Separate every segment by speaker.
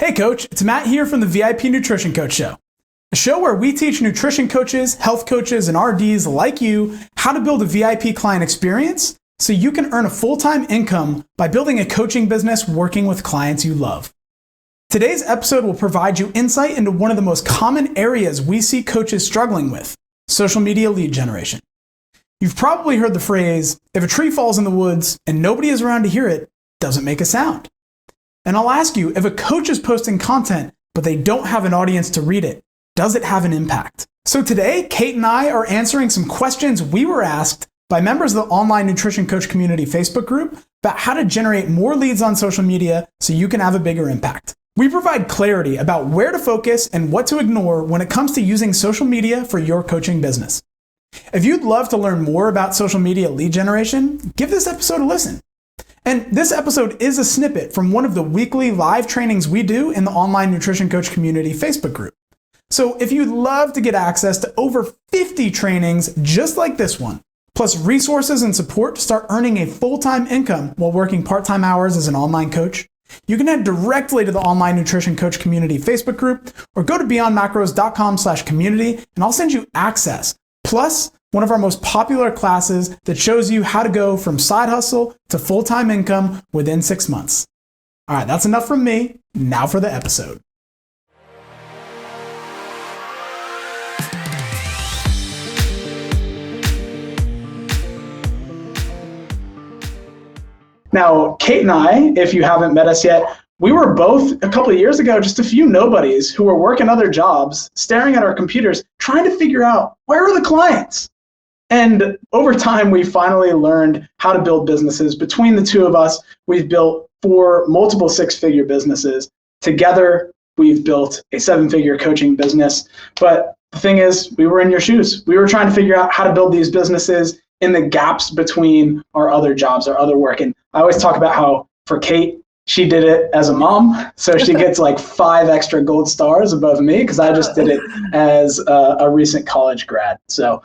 Speaker 1: Hey coach, it's Matt here from the VIP Nutrition Coach Show, a show where we teach nutrition coaches, health coaches, and RDs like you how to build a VIP client experience so you can earn a full-time income by building a coaching business working with clients you love. Today's episode will provide you insight into one of the most common areas we see coaches struggling with, social media lead generation. You've probably heard the phrase, if a tree falls in the woods and nobody is around to hear it, doesn't make a sound. And I'll ask you, if a coach is posting content, but they don't have an audience to read it, does it have an impact? So today, Kate and I are answering some questions we were asked by members of the Online Nutrition Coach Community Facebook group about how to generate more leads on social media so you can have a bigger impact. We provide clarity about where to focus and what to ignore when it comes to using social media for your coaching business. If you'd love to learn more about social media lead generation, give this episode a listen. And this episode is a snippet from one of the weekly live trainings we do in the Online Nutrition Coach Community Facebook group. So if you'd love to get access to over 50 trainings just like this one, plus resources and support to start earning a full-time income while working part-time hours as an online coach, you can head directly to the Online Nutrition Coach Community Facebook group or go to beyondmacros.com/community and I'll send you access. Plus, one of our most popular classes that shows you how to go from side hustle to full-time income within 6 months. All right, that's enough from me. Now for the episode. Now, Kate and I, if you haven't met us yet, we were both a couple of years ago just a few nobodies who were working other jobs, staring at our computers, trying to figure out where are the clients. And over time, we finally learned how to build businesses. Between the two of us, we've built 4 multiple 6-figure businesses. Together, we've built a 7-figure coaching business. But the thing is, we were in your shoes. We were trying to figure out how to build these businesses in the gaps between our other jobs, our other work. And I always talk about how for Kate, she did it as a mom, so she gets like 5 extra gold stars above me because I just did it as a recent college grad. So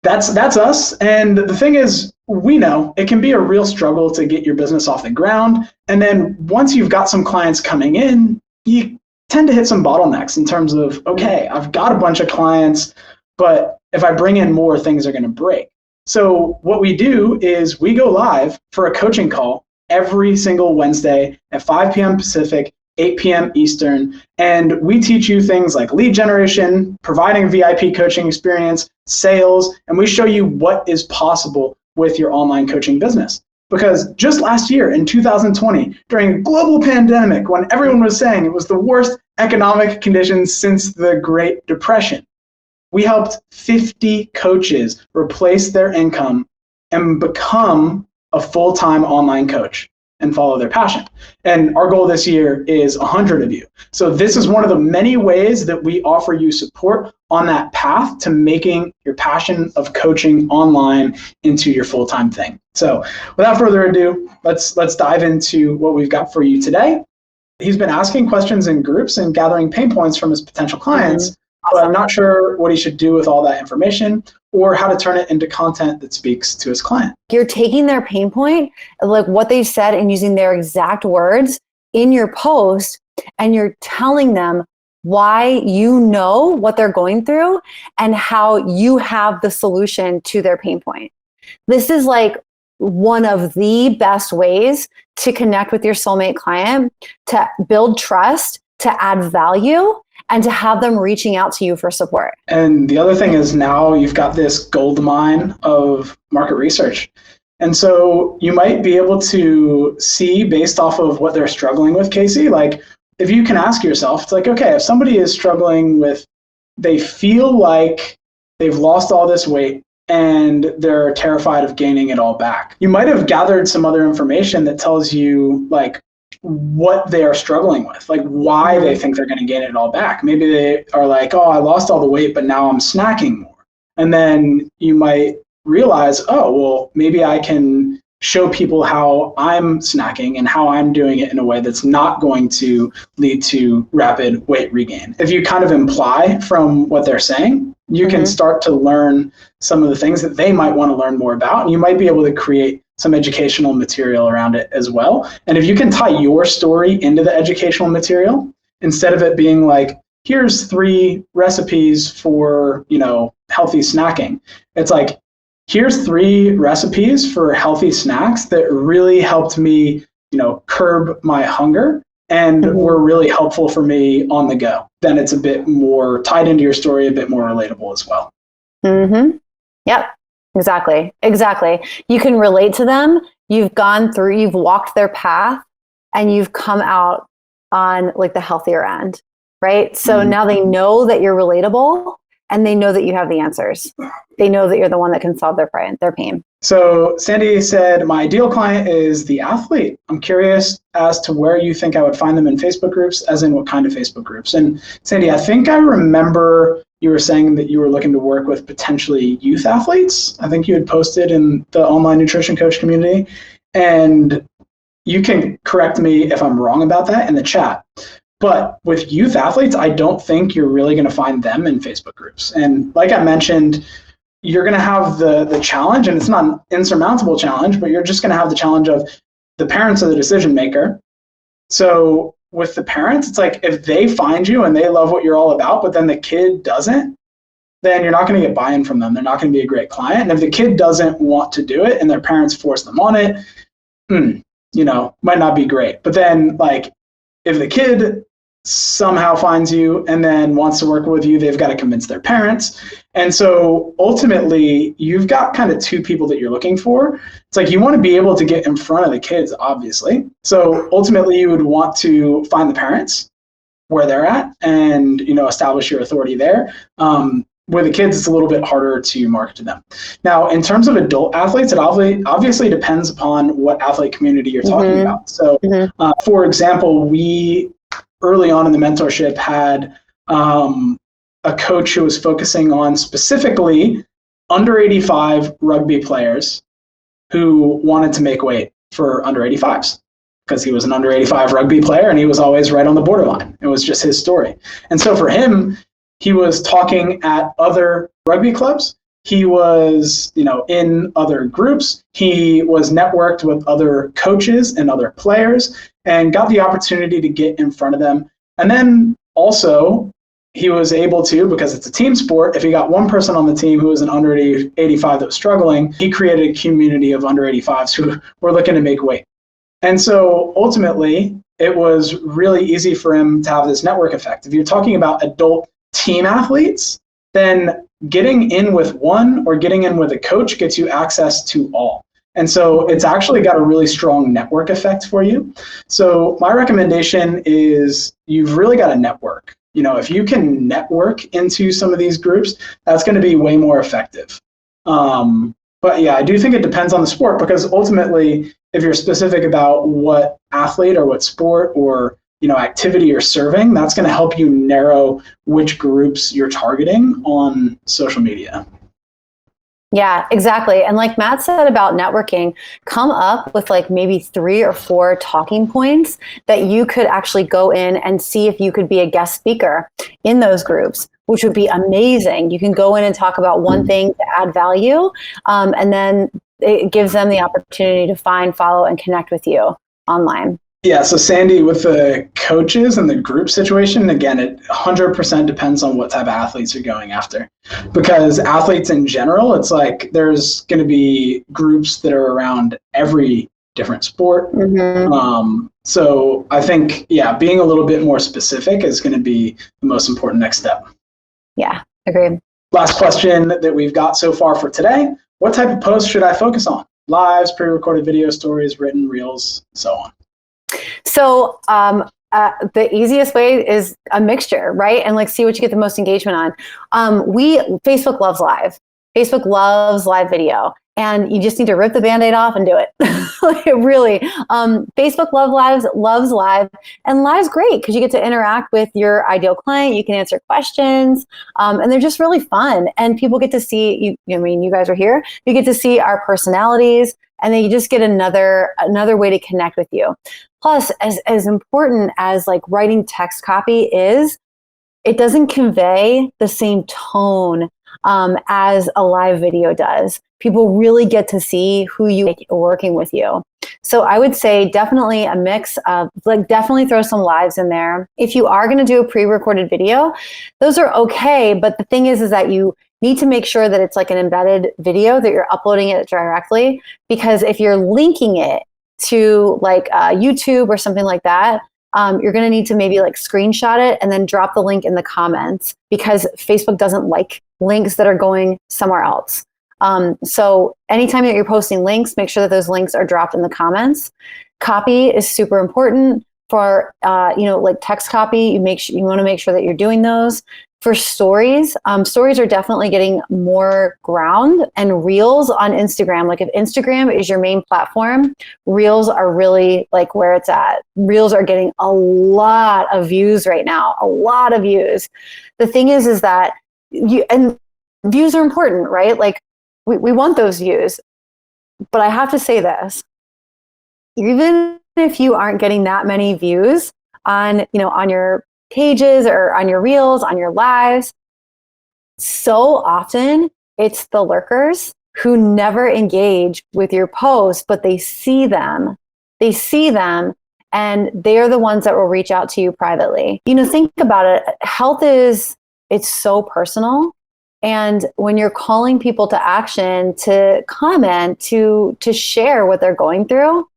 Speaker 1: that's us. And the thing is, we know it can be a real struggle to get your business off the ground. And then once you've got some clients coming in, you tend to hit some bottlenecks in terms of, okay, I've got a bunch of clients, but if I bring in more, things are going to break. So what we do is we go live for a coaching call every single Wednesday at 5 p.m. Pacific, 8 p.m. Eastern. And we teach you things like lead generation, providing a VIP coaching experience, sales, and we show you what is possible with your online coaching business. Because just last year in 2020, during a global pandemic, when everyone was saying it was the worst economic conditions since the Great Depression, we helped 50 coaches replace their income and become a full-time online coach and follow their passion. And our goal this year is 100 of you. So this is one of the many ways that we offer you support on that path to making your passion of coaching online into your full-time thing. So without further ado, let's dive into what we've got for you today. He's been asking questions in groups and gathering pain points from his potential clients, but I'm not sure what he should do with all that information or how to turn it into content that speaks to his client.
Speaker 2: You're taking their pain point, like what they said, and using their exact words in your post, and you're telling them why you know what they're going through and how you have the solution to their pain point. This is like one of the best ways to connect with your soulmate client, to build trust, to add value, and to have them reaching out to you for support.
Speaker 1: And the other thing is now you've got this gold mine of market research. And so you might be able to see based off of what they're struggling with, Casey, like if you can ask yourself, it's like, okay, if somebody is struggling with, they feel like they've lost all this weight and they're terrified of gaining it all back. You might have gathered some other information that tells you like what they are struggling with, like why they think they're going to gain it all back. Maybe they are like, oh, I lost all the weight, but now I'm snacking more. And then you might realize, oh, well, maybe I can show people how I'm snacking and how I'm doing it in a way that's not going to lead to rapid weight regain. If you kind of imply from what they're saying, you can start to learn some of the things that they might want to learn more about. And you might be able to create some educational material around it as well. And if you can tie your story into the educational material, instead of it being like, here's 3 recipes for, healthy snacking, it's like, here's 3 recipes for healthy snacks that really helped me, curb my hunger and were really helpful for me on the go. Then it's a bit more tied into your story, a bit more relatable as well.
Speaker 2: Mm-hmm. Yep. Exactly. You can relate to them. You've walked their path, and you've come out on like the healthier end, right? So now they know that you're relatable, and they know that you have the answers. They know that you're the one that can solve their pain.
Speaker 1: So Sandy said, my ideal client is the athlete. I'm curious as to where you think I would find them in Facebook groups, as in what kind of Facebook groups. And Sandy, I think I remember you were saying that you were looking to work with potentially youth athletes. I think you had posted in the online nutrition coach community. And you can correct me if I'm wrong about that in the chat. But with youth athletes, I don't think you're really going to find them in Facebook groups. And like I mentioned, you're going to have the challenge, and it's not an insurmountable challenge, but you're just going to have the challenge of the parents are the decision maker. So with the parents, it's like, if they find you and they love what you're all about, but then the kid doesn't, then you're not going to get buy-in from them. They're not going to be a great client. And if the kid doesn't want to do it and their parents force them on it, might not be great. But then, like, if the kid somehow finds you and then wants to work with you, they've got to convince their parents. And so ultimately, you've got kind of 2 people that you're looking for. It's like, you want to be able to get in front of the kids, obviously. So ultimately, you would want to find the parents where they're at and, establish your authority there. With the kids, it's a little bit harder to market to them. Now, in terms of adult athletes, it obviously depends upon what athlete community you're talking about. So, for example, we early on in the mentorship had a coach who was focusing on specifically under 85 rugby players who wanted to make weight for under 85s, because he was an under 85 rugby player and he was always right on the borderline. It was just his story. And so for him, he was talking at other rugby clubs. He was, in other groups. He was networked with other coaches and other players and got the opportunity to get in front of them. And then also, he was able to, because it's a team sport, if he got one person on the team who was an under 85 that was struggling, he created a community of under 85s who were looking to make weight. And so ultimately, it was really easy for him to have this network effect. If you're talking about adult team athletes, then getting in with one or getting in with a coach gets you access to all. And so it's actually got a really strong network effect for you. So my recommendation is you've really got to network. If you can network into some of these groups, that's going to be way more effective. But yeah, I do think it depends on the sport, because ultimately, if you're specific about what athlete or what sport or activity you're serving, that's going to help you narrow which groups you're targeting on social media.
Speaker 2: Yeah, exactly. And like Matt said about networking, come up with like maybe 3 or 4 talking points that you could actually go in and see if you could be a guest speaker in those groups, which would be amazing. You can go in and talk about one thing to add value, and then it gives them the opportunity to find, follow, and connect with you online.
Speaker 1: Yeah, so Sandy, with the coaches and the group situation, again, it 100% depends on what type of athletes you're going after. Because athletes in general, it's like there's going to be groups that are around every different sport. So I think, being a little bit more specific is going to be the most important next step.
Speaker 2: Yeah, agreed.
Speaker 1: Last question that we've got so far for today. What type of posts should I focus on? Lives, pre-recorded video stories, written reels, so on.
Speaker 2: So the easiest way is a mixture, right? And like see what you get the most engagement on. Facebook loves live. Facebook loves live video. And you just need to rip the Band-Aid off and do it. Like really. Facebook loves live. And live's great because you get to interact with your ideal client. You can answer questions. And they're just really fun. And people get to see, you guys are here. You get to see our personalities. And then you just get another way to connect with you. Plus, as important as like writing text copy is, it doesn't convey the same tone as a live video does. People really get to see who you are working with you. So I would say definitely a mix of, like, definitely throw some lives in there. If you are going to do a pre-recorded video, those are okay. But the thing is that you need to make sure that it's like an embedded video, that you're uploading it directly. Because if you're linking it to like YouTube or something like that, you're going to need to maybe like screenshot it and then drop the link in the comments, because Facebook doesn't like links that are going somewhere else. So anytime that you're posting links, make sure that those links are dropped in the comments. Copy is super important for, like text copy. You want to make sure that you're doing those. For stories, stories are definitely getting more ground, and reels on Instagram. Like if Instagram is your main platform, reels are really like where it's at. Reels are getting a lot of views right now, a lot of views. The thing is that and views are important, right? Like we want those views, but I have to say this, even if you aren't getting that many views on your pages or on your reels, on your lives, so often it's the lurkers who never engage with your posts, but they see them, and they're the ones that will reach out to you privately. Think about it. Health it's so personal. And when you're calling people to action, to comment, to share what they're going through,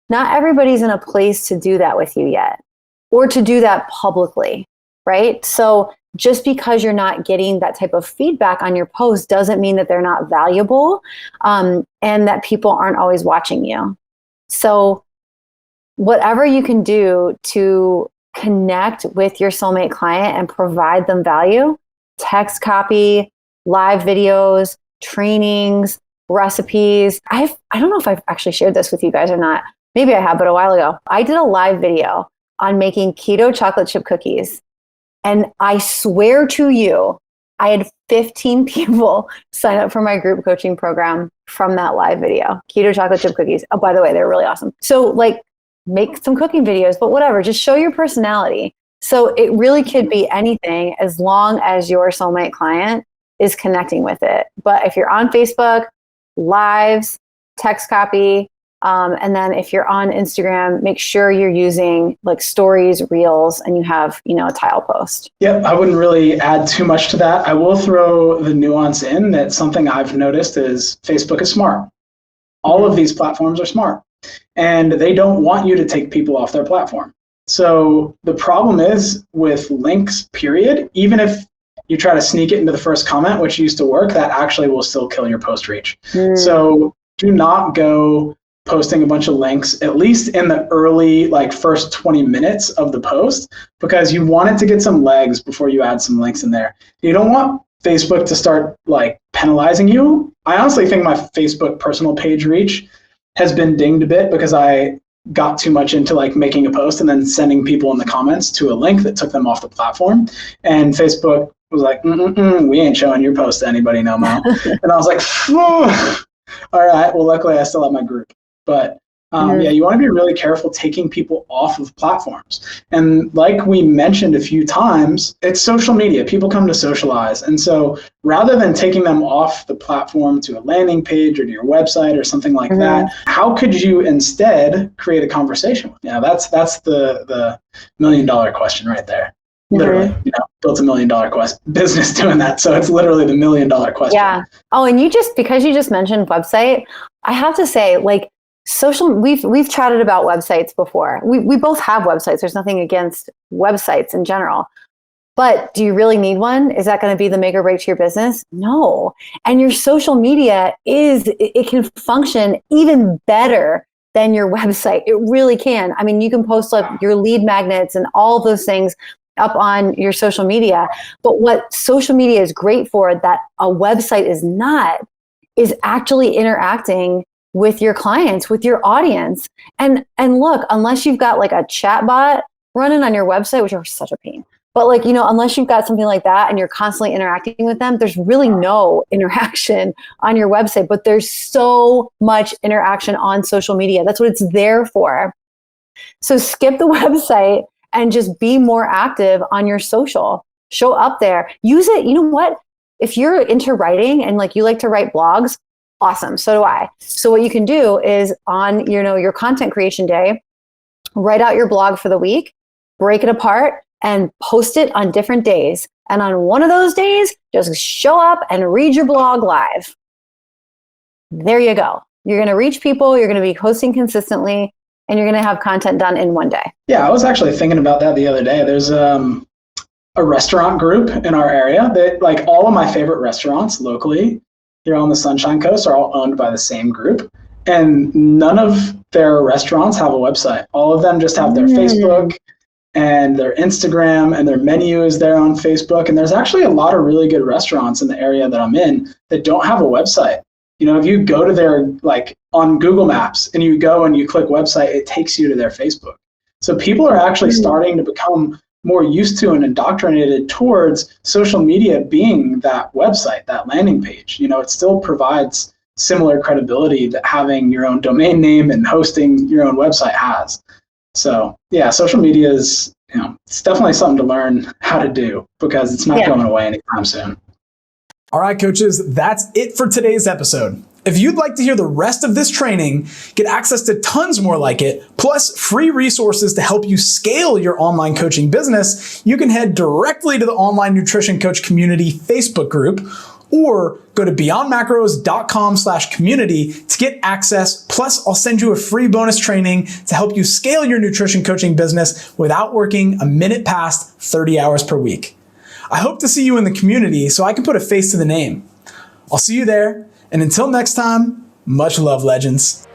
Speaker 2: not everybody's in a place to do that with you yet, or to do that publicly, right? So just because you're not getting that type of feedback on your post doesn't mean that they're not valuable, and that people aren't always watching you. So whatever you can do to connect with your soulmate client and provide them value, text copy, live videos, trainings, recipes. I don't know if I've actually shared this with you guys or not. Maybe I have, but a while ago. I did a live video on making keto chocolate chip cookies. And I swear to you, I had 15 people sign up for my group coaching program from that live video. Keto chocolate chip cookies. Oh, by the way, they're really awesome. So like, make some cooking videos, but whatever, just show your personality. So it really could be anything as long as your soulmate client is connecting with it. But if you're on Facebook, lives, text copy, and then if you're on Instagram, make sure you're using like stories, reels, and you have, a tile post.
Speaker 1: Yep, I wouldn't really add too much to that. I will throw the nuance in that something I've noticed is Facebook is smart. All of these platforms are smart, and they don't want you to take people off their platform. So the problem is with links, period, even if you try to sneak it into the first comment, which used to work, that actually will still kill your post reach. So do not go posting a bunch of links, at least in the early, like first 20 minutes of the post, because you want it to get some legs before you add some links in there. You don't want Facebook to start like penalizing you. I honestly think my Facebook personal page reach has been dinged a bit because I got too much into like making a post and then sending people in the comments to a link that took them off the platform. And Facebook was like, we ain't showing your post to anybody no more. And I was like, all right, well, luckily I still have my group. But you want to be really careful taking people off of platforms. And like we mentioned a few times, it's social media. People come to socialize. And so rather than taking them off the platform to a landing page or to your website or something like that, how could you instead create a conversation? That's the $1 million question right there. Literally, built $1 million business doing that. So it's literally the $1 million question.
Speaker 2: Yeah. Oh, and because you just mentioned website, I have to say, like, we've chatted about websites before. We both have websites. There's nothing against websites in general. But do you really need one? Is that going to be the make or break to your business? No. And your social media it can function even better than your website. It really can. I mean, you can post like your lead magnets and all those things up on your social media. But what social media is great for that a website is not, is actually interacting with your clients, with your audience. And look, unless you've got like a chat bot running on your website, which are such a pain, but like, unless you've got something like that and you're constantly interacting with them, there's really no interaction on your website, but there's so much interaction on social media. That's what it's there for. So skip the website and just be more active on your social. Show up there. Use it. You know what? if you're into writing and like you like to write blogs, awesome. So do I. So what you can do is on, your content creation day, write out your blog for the week, break it apart, and post it on different days. And on one of those days, just show up and read your blog live. There you go. You're going to reach people, you're going to be posting consistently, and you're going to have content done in one day.
Speaker 1: Yeah, I was actually thinking about that the other day. There's a restaurant group in our area that, like, all of my favorite restaurants locally here on the Sunshine Coast are all owned by the same group. And none of their restaurants have a website. All of them just have their Facebook and their Instagram, and their menu is there on Facebook. And there's actually a lot of really good restaurants in the area that I'm in that don't have a website. If you go to their, like, on Google Maps and you go and you click website, it takes you to their Facebook. So people are actually starting to become more used to and indoctrinated towards social media being that website, that landing page. It still provides similar credibility that having your own domain name and hosting your own website has. So yeah, social media is, it's definitely something to learn how to do, because it's not going away anytime soon.
Speaker 3: All right, coaches, that's it for today's episode. If you'd like to hear the rest of this training, get access to tons more like it, plus free resources to help you scale your online coaching business, you can head directly to the Online Nutrition Coach Community Facebook group, or go to beyondmacros.com/community to get access. Plus, I'll send you a free bonus training to help you scale your nutrition coaching business without working a minute past 30 hours per week. I hope to see you in the community so I can put a face to the name. I'll see you there. And until next time, much love, legends.